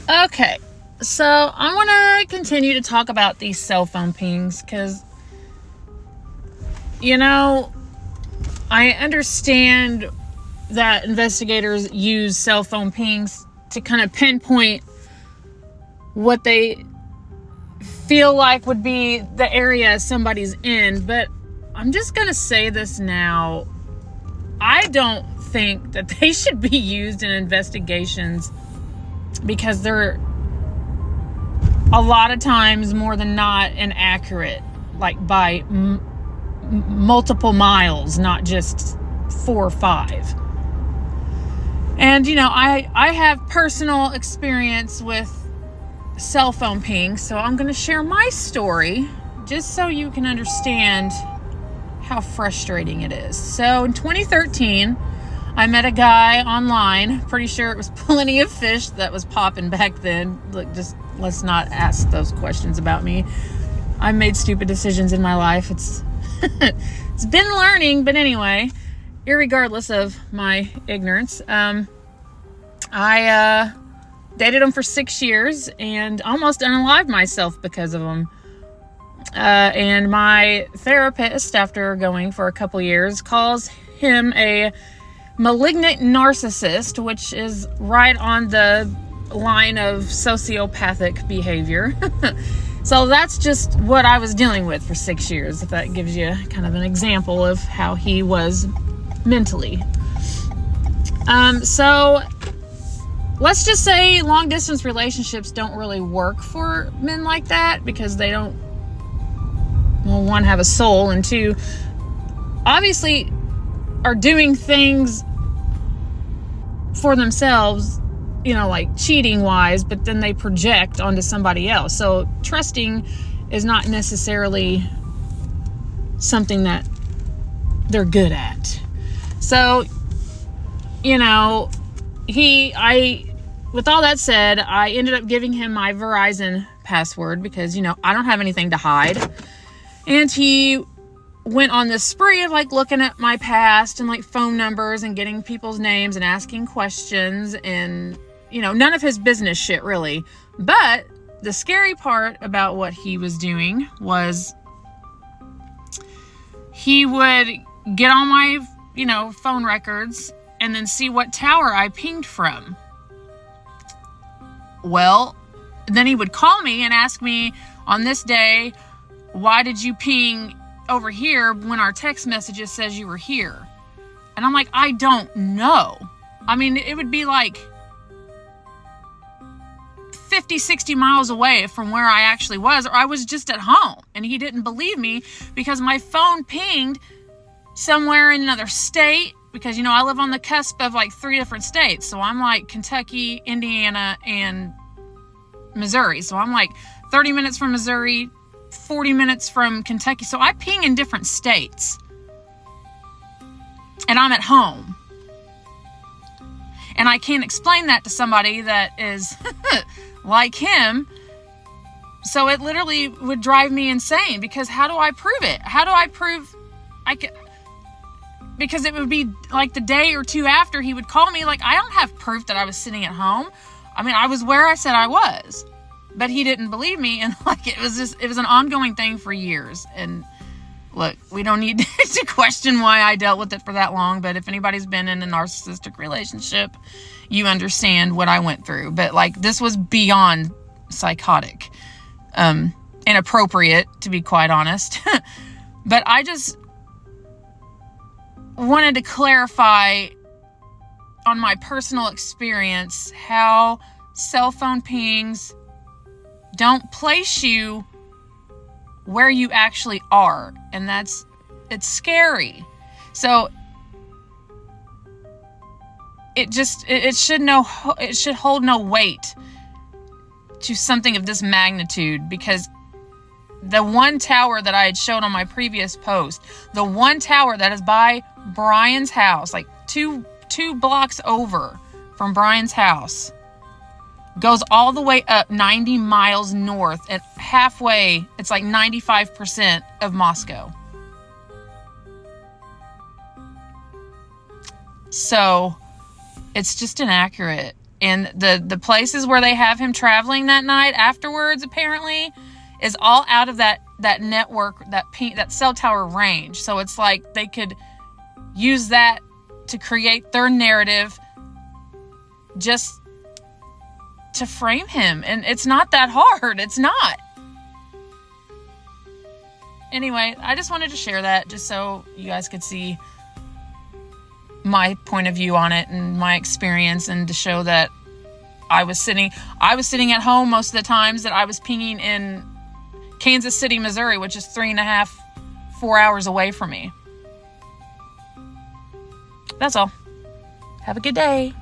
Okay, so I want to continue to talk about these cell phone pings because, I understand that investigators use cell phone pings to kind of pinpoint what they feel like would be the area somebody's in, but I'm just going to say this now. I don't think that they should be used in investigations because they're a lot of times more than not inaccurate, like by multiple miles, not just 4 or 5. And I have personal experience with cell phone pings, so I'm going to share my story just so you can understand how frustrating it is. So in 2013, I met a guy online. Pretty sure it was Plenty of Fish that was popping back then. Look, just let's not ask those questions about me. I made stupid decisions in my life. It's it's been learning, but anyway, irregardless of my ignorance, I dated him for 6 years and almost unalived myself because of him. And my therapist, after going for a couple years, calls him a malignant narcissist, which is right on the line of sociopathic behavior. So that's just what I was dealing with for 6 years, if that gives you kind of an example of how he was mentally. So let's just say long distance relationships don't really work for men like that because they don't, well, one, have a soul, and two, obviously are doing things for themselves, like cheating wise, but then they project onto somebody else. So trusting is not necessarily something that they're good at. So, with all that said, I ended up giving him my Verizon password because, I don't have anything to hide. And he went on this spree of looking at my past and phone numbers and getting people's names and asking questions and, none of his business shit really. But the scary part about what he was doing was he would get on my, phone records and then see what tower I pinged from. Well, then he would call me and ask me on this day, why did you ping over here when our text messages says you were here? And I'm like, I don't know. I mean, it would be 50, 60 miles away from where I actually was, or I was just at home. And he didn't believe me because my phone pinged somewhere in another state because, I live on the cusp of 3 different states. So I'm Kentucky, Indiana, and Missouri. So I'm 30 minutes from Missouri, 40 minutes from Kentucky. So I ping in different states. And I'm at home. And I can't explain that to somebody that is like him. So it literally would drive me insane because how do I prove it? How do I prove I can? Because it would be the day or two after he would call me. I don't have proof that I was sitting at home. I mean, I was where I said I was. But he didn't believe me, and it was an ongoing thing for years. And look, we don't need to question why I dealt with it for that long, but if anybody's been in a narcissistic relationship, you understand what I went through. But this was beyond psychotic, inappropriate, to be quite honest. But I just wanted to clarify on my personal experience how cell phone pings don't place you where you actually are. And it's scary. So it should hold no weight to something of this magnitude, because the one tower that I had shown on my previous post, the one tower that is by Brian's house, two blocks over from Brian's house, goes all the way up 90 miles north, and halfway, it's 95% of Moscow. So it's just inaccurate. And the places where they have him traveling that night afterwards, apparently, is all out of that network, that cell tower range. So it's like they could use that to create their narrative just to frame him. And it's not that hard. It's not. Anyway, I just wanted to share that just so you guys could see my point of view on it and my experience, and to show that I was sitting at home most of the times that I was pinging in Kansas City, Missouri, which is 3.5, 4 hours away from me. That's all. Have a good day.